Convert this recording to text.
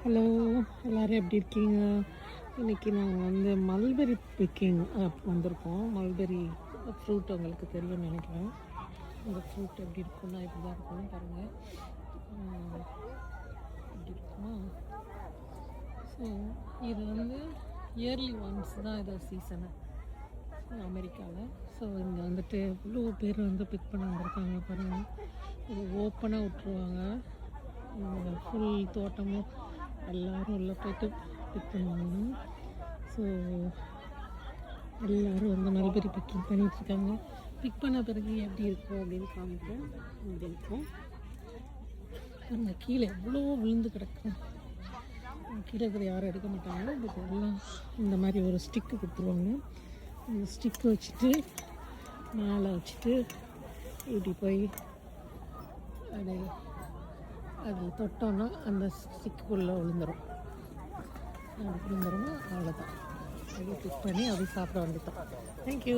Hello, எல்லோரும் எப்படி இருக்கீங்க? இன்றைக்கி நாங்கள் வந்து மல்பெரி பிக்கிங் வந்திருக்கோம். மல்பெரி ஃப்ரூட் உங்களுக்கு தெரியும்னு நினைக்கிறேன். இந்த ஃப்ரூட் எப்படி இருக்குன்னா இப்படி தான் இருக்கும் பாருங்கள். எப்படி இருக்குமா? ஸோ இது வந்து இயர்லி ஒன்ஸ் தான் இது சீசனு அமெரிக்காவில். ஸோ இங்கே வந்துட்டு இவ்வளோ பேர் வந்து பிக் பண்ண வந்திருக்காங்க பாருங்கள். இது ஓப்பனாக விட்ருவாங்க. ஃபுல் தோட்டமும் எல்லோரும் உள்ளே போய்ட்டு பிக் பண்ணுவாங்க. ஸோ எல்லோரும் வந்து மல்பெரி பிக்கிங் பண்ணிகிட்ருக்காங்க. பிக் பண்ண பிறகு எப்படி இருக்கும் அப்படின்னு காமிக்கிறேன். இப்படி இருக்கும். அந்த கீழே எவ்வளோ விழுந்து கிடக்கும். கீழே இருக்கிற யாரும் எடுக்க மாட்டாங்க. பட் எல்லாம் இந்த மாதிரி ஒரு ஸ்டிக்கு கொடுத்துருவாங்க. அந்த ஸ்டிக்கு வச்சுட்டு மேலே வச்சுட்டு இப்படி போய் அது தொட்டோன்னா அந்த ஸ்டிக்குள்ளே விழுந்துடும். அது விழுந்துடும். அவ்வளோதான். அது பிக் பண்ணி அது சாப்பிட வந்துட்டோம். தேங்க்யூ.